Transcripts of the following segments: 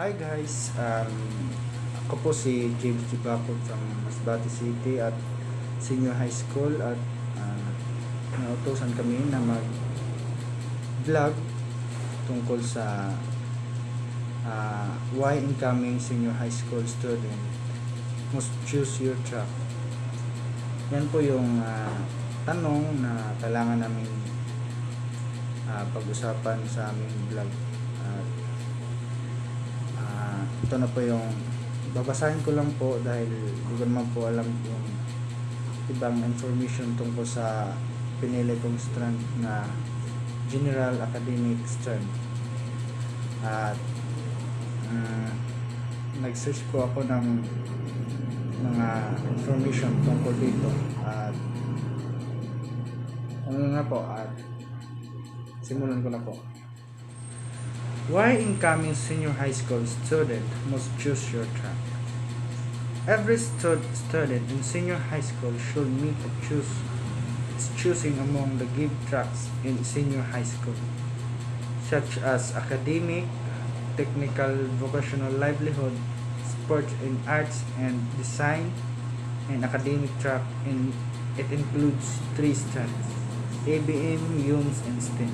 Hi guys, ako po si James Chibacot from Masbate City at Senior High School at nautosan kami na mag-vlog tungkol sa why incoming senior high school student must choose your track. Yan po yung tanong na kailangan namin pag-usapan sa aming vlog. At ito na po yung babasahin ko lang po dahil hindi ko naman po alam yung ibang information tungkol sa pinili kong strand na General Academic Strand. At nag-search po ako ng mga information tungkol dito at simulan ko na po. Why incoming senior high school student must choose your track? Every student in senior high school should make a choosing among the given tracks in senior high school, such as academic, technical, vocational livelihood, sports and arts and design, and academic track. It includes 3 strands: ABM, UMS, and STEM.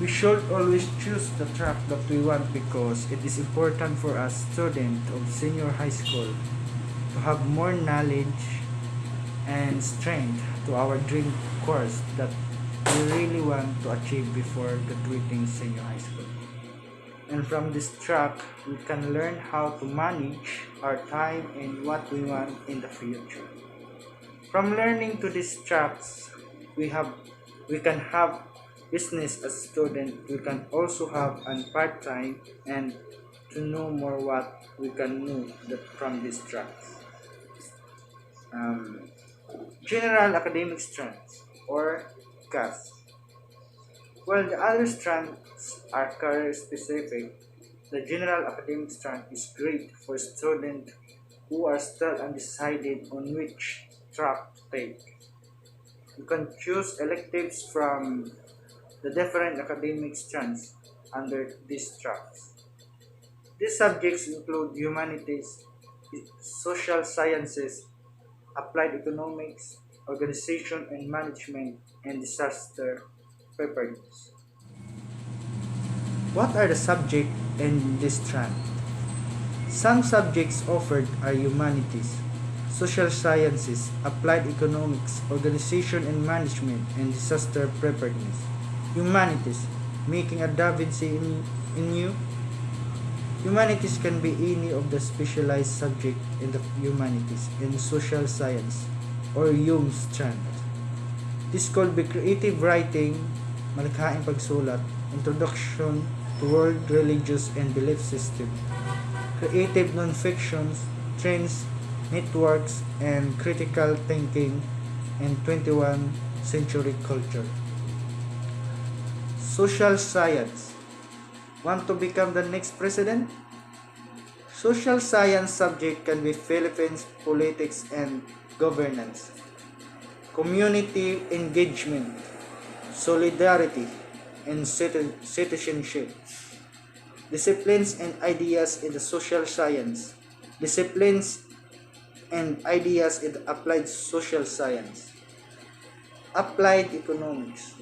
We should always choose the track that we want because it is important for us students of senior high school to have more knowledge and strength to our dream course that we really want to achieve before graduating senior high school. And from this track, we can learn how to manage our time and what we want in the future. From learning to these tracks, we can have business as a student. We can also have an part-time and to know more what we can know from these tracks. General academic strands or CAS. While the other strands are career specific, the general academic strand is great for students who are still undecided on which track to take. You can choose electives from the different academic strands under these tracks. These subjects include humanities, social sciences, applied economics, organization and management, and disaster preparedness. What are the subjects in this strand? Some subjects offered are humanities, social sciences, applied economics, organization and management, and disaster preparedness. Humanities, making a Da Vinci in you. Humanities can be any of the specialized subject in the humanities in social science or UMS strand. This could be creative writing, malikhaing pagsulat, introduction to world religious and belief system, creative non-fictions, trends, networks, and critical thinking, and 21st century culture. Social science. Want to become the next president? Social science subject can be Philippines politics and governance, community engagement, solidarity, and citizenship. Disciplines and ideas in the social science. Disciplines and ideas in the applied social science. Applied economics.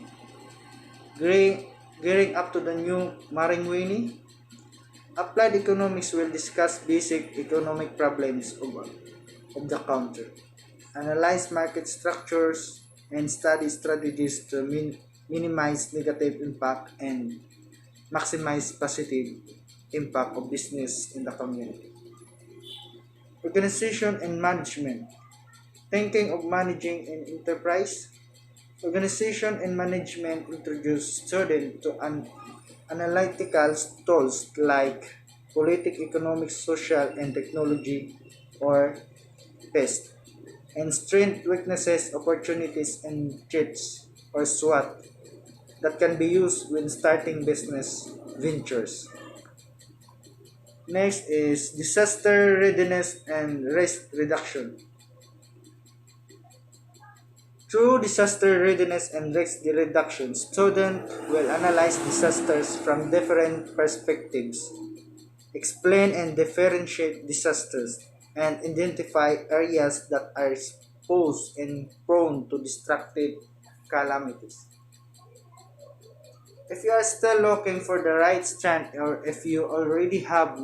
Gearing up to the new Maringwini, applied economics will discuss basic economic problems of the country, analyze market structures, and study strategies to minimize negative impact and maximize positive impact of business in the community. Organization and management, thinking of managing an enterprise. Organization and management introduce students to analytical tools like politics, economics, social, and technology, or PEST, and strengths, weaknesses, opportunities, and threats, or SWOT, that can be used when starting business ventures. Next is disaster readiness and risk reduction. Through disaster readiness and risk reduction, students will analyze disasters from different perspectives, explain and differentiate disasters, and identify areas that are exposed and prone to destructive calamities. If you are still looking for the right strand or if you already have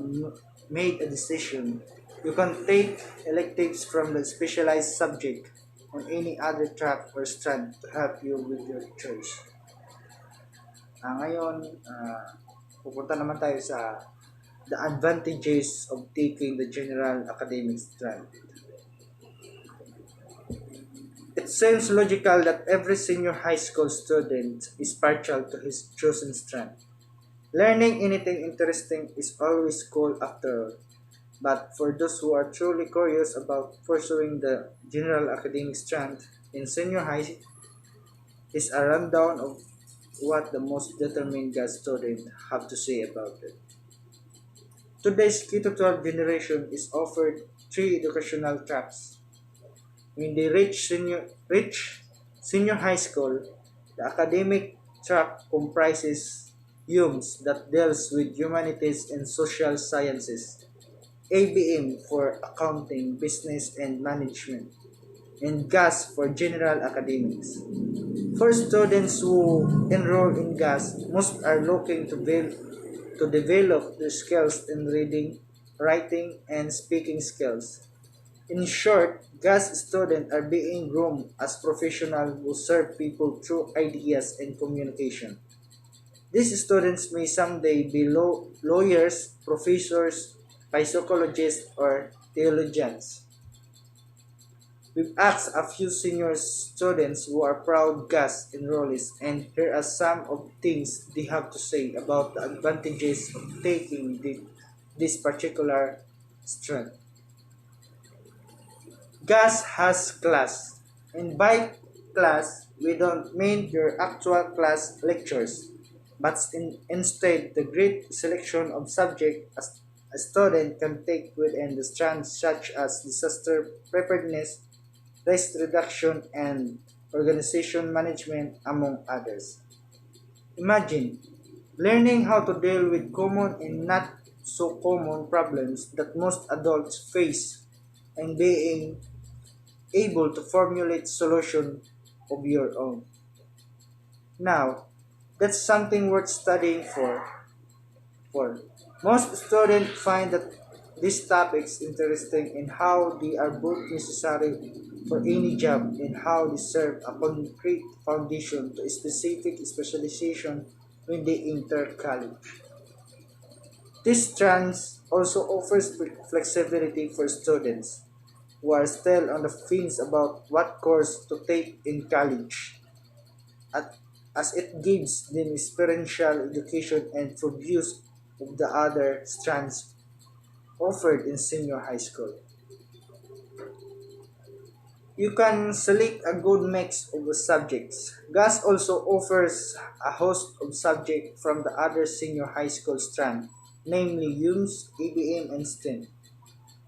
made a decision, you can take electives from the specialized subject on any other track or strand to help you with your choice. Ngayon, pupunta naman tayo sa the advantages of taking the general academic strand. It seems logical that every senior high school student is partial to his chosen strand. Learning anything interesting is always cool after all. But for those who are truly curious about pursuing the general academic strand in senior high, is a rundown of what the most determined grad students have to say about it. Today's K-12 generation is offered three educational tracks. When they reach senior high school, the academic track comprises UMS that deals with humanities and social sciences, ABM for accounting, business and management, and GAS for general academics. For students who enroll in GAS, most are looking to develop their skills in reading, writing, and speaking skills. In short, GAS students are being groomed as professionals who serve people through ideas and communication. These students may someday be lawyers, professors, psychologists, or theologians. We've asked a few senior students who are proud GAS enrollees, and here are some of things they have to say about the advantages of taking this particular strand. GAS has class, and by class, we don't mean your actual class lectures, but instead the great selection of subjects a student can take within the strands such as disaster preparedness, risk reduction, and organization management, among others. Imagine learning how to deal with common and not so common problems that most adults face and being able to formulate solution of your own. Now, that's something worth studying for. Most students find that these topics interesting in how they are both necessary for any job and how they serve a concrete foundation to a specific specialization when they enter college. This trans also offers flexibility for students who are still on the fence about what course to take in college, at- as it gives them experiential education and produce of the other strands offered in senior high school. You can select a good mix of subjects. GAS also offers a host of subjects from the other senior high school strand, namely UMS, ABM, and STEM.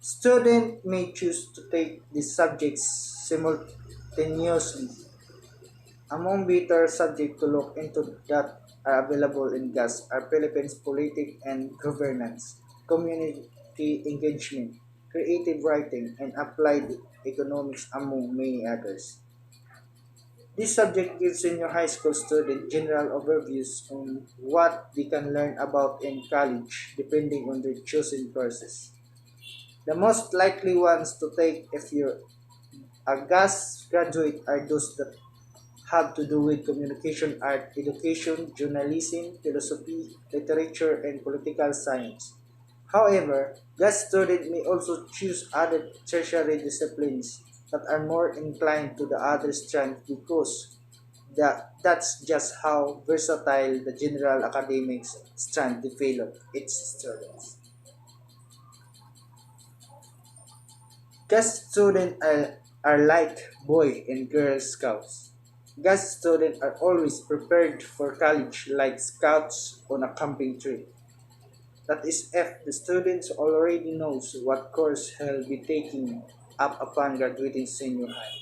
Students may choose to take these subjects simultaneously. Among better subjects to look into that are available in GAS are Philippines politics and governance, community engagement, creative writing, and applied economics, among many others. This subject gives senior high school students general overviews on what they can learn about in college depending on their chosen courses. The most likely ones to take if you're a GAS graduate are those that have to do with communication art, education, journalism, philosophy, literature, and political science. However, that student may also choose other tertiary disciplines that are more inclined to the other strand because that's just how versatile the general academics strand develop its students. Guest students are like Boy and Girl Scouts. Guest students are always prepared for college like scouts on a camping trip. That is if the students already knows what course he'll be taking up upon graduating senior high.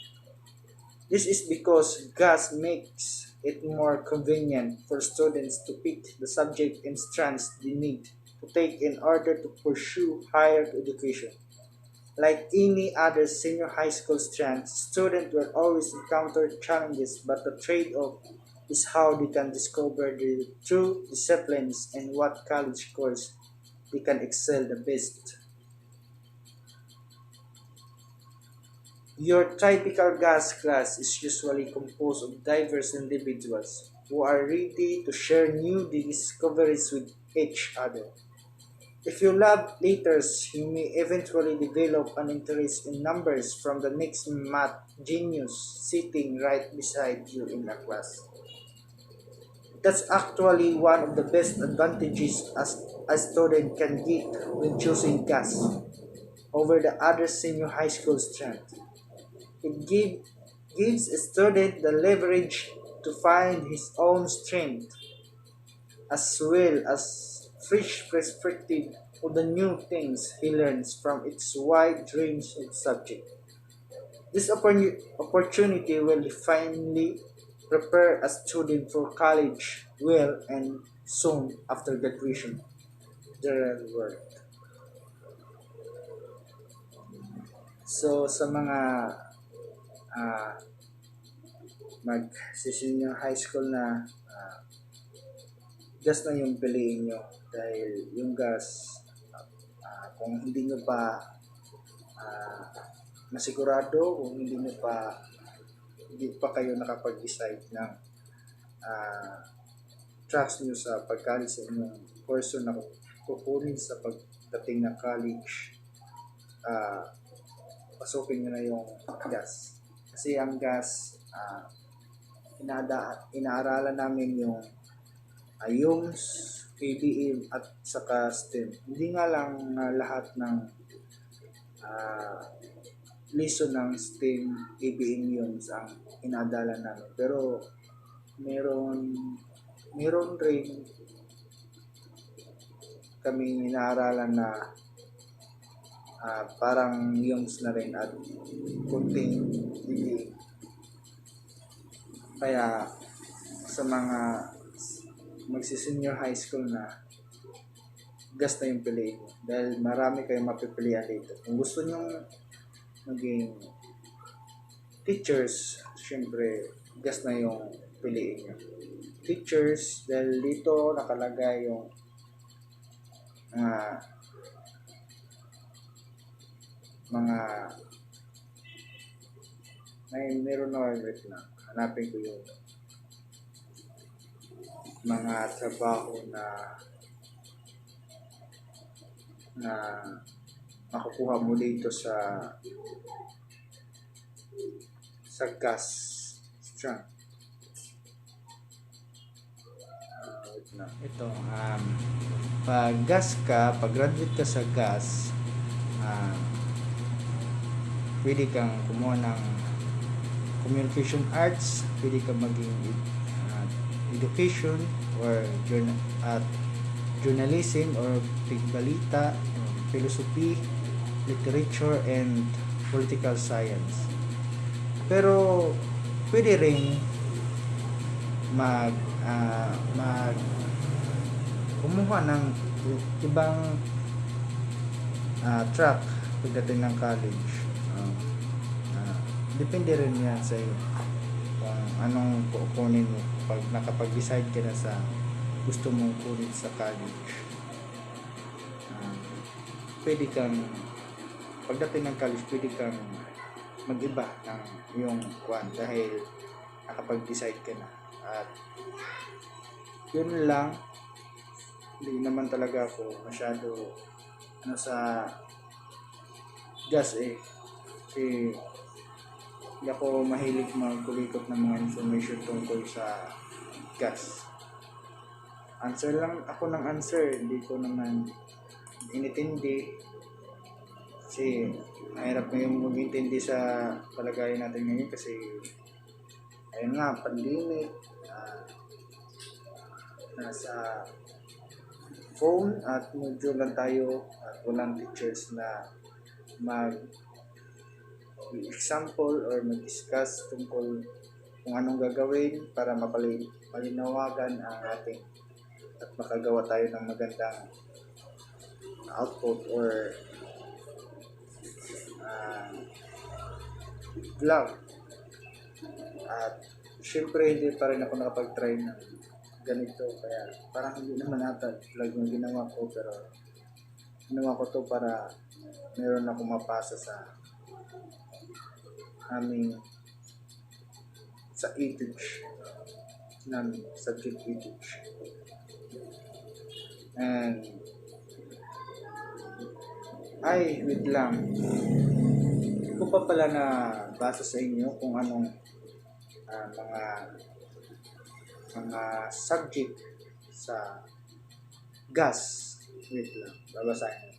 This is because GAS makes it more convenient for students to pick the subject and strands they need to take in order to pursue higher education. Like any other senior high school strand, students will always encounter challenges, but the trade-off is how they can discover the true disciplines and what college course they can excel the best. Your typical gas class is usually composed of diverse individuals who are ready to share new discoveries with each other. If you love letters, you may eventually develop an interest in numbers from the next math genius sitting right beside you in a class. That's actually one of the best advantages as a student can get when choosing CAS over the other senior high school strand. Gives a student the leverage to find his own strength as well as fresh perspective of the new things he learns from its wide range of subjects. This opportunity will finally prepare a student for college well and soon after graduation. The real world. So sa mga uh, mag-senior high school na gas na yung piliin nyo dahil yung gas kung hindi nyo pa ah, masigurado, kung hindi pa kayo nakapag-decide ng ah, tracks nyo sa pagkalis sa inyong kurso na kukunin sa pagdating ng college, ah, pasukin nyo na yung gas. Kasi ang gas, inaaralan namin yung IOMS, PBM at saka STEM. Hindi nga lang lahat ng lesson ng STEM, PBM YOMS ang inadalan namin. Pero meron rin kami inaaralan na parang YOMS na rin at kunting PBM. Kaya sa mga magsi-senior high school na gas na yung piliin mo dahil marami kayong mapipilian dito. Kung gusto nyo maging teachers, syempre gas na yung piliin nyo. Teachers, dahil dito nakalagay yung mga meron na wait na hanapin ko yung mga trabaho na makukuha mo dito sa gas strand. Wait na. Ito, pag gas ka, pag graduate ka sa gas, pwede kang kumuha ng communication arts, pwede kang maging education or journalism or pigbalita, philosophy, literature, and political science. Pero pwede rin mag kumuha ng ibang track pagdating ng college. Depende rin yan sa iyo kung anong kukunin mo pag nakapag-decide ka na sa gusto mong kunin sa college. Pwede kang pagdating ng college pwede kang mag-iba ng iyong kwan dahil nakapag-decide ka na. At yun lang, hindi naman talaga ako masyado sa gas kasi hindi ako mahilig magkulikot ng mga information tungkol sa gas. Answer lang ako ng answer, hindi ko naman inintindi kasi mahirap ngayong mag-intindi sa palagayan natin ngayon kasi ayun nga, pandemic, nasa phone at module lang tayo at walang teachers na example or mag-discuss tungkol kung anong gagawin para malinawagan ang ating at makagawa tayo ng magandang output or uh, vlog. At syempre hindi pa rin ako nakapag-try ng ganito, kaya parang hindi naman ata vlog yung ginawa ko, pero ginawa ko to para meron ako mapasa sa aming sa e-teach namin, subject e-teach. And wait lang, hindi ko pa pala na basa sa inyo kung anong mga subject sa gas. Wait lang, babasahin.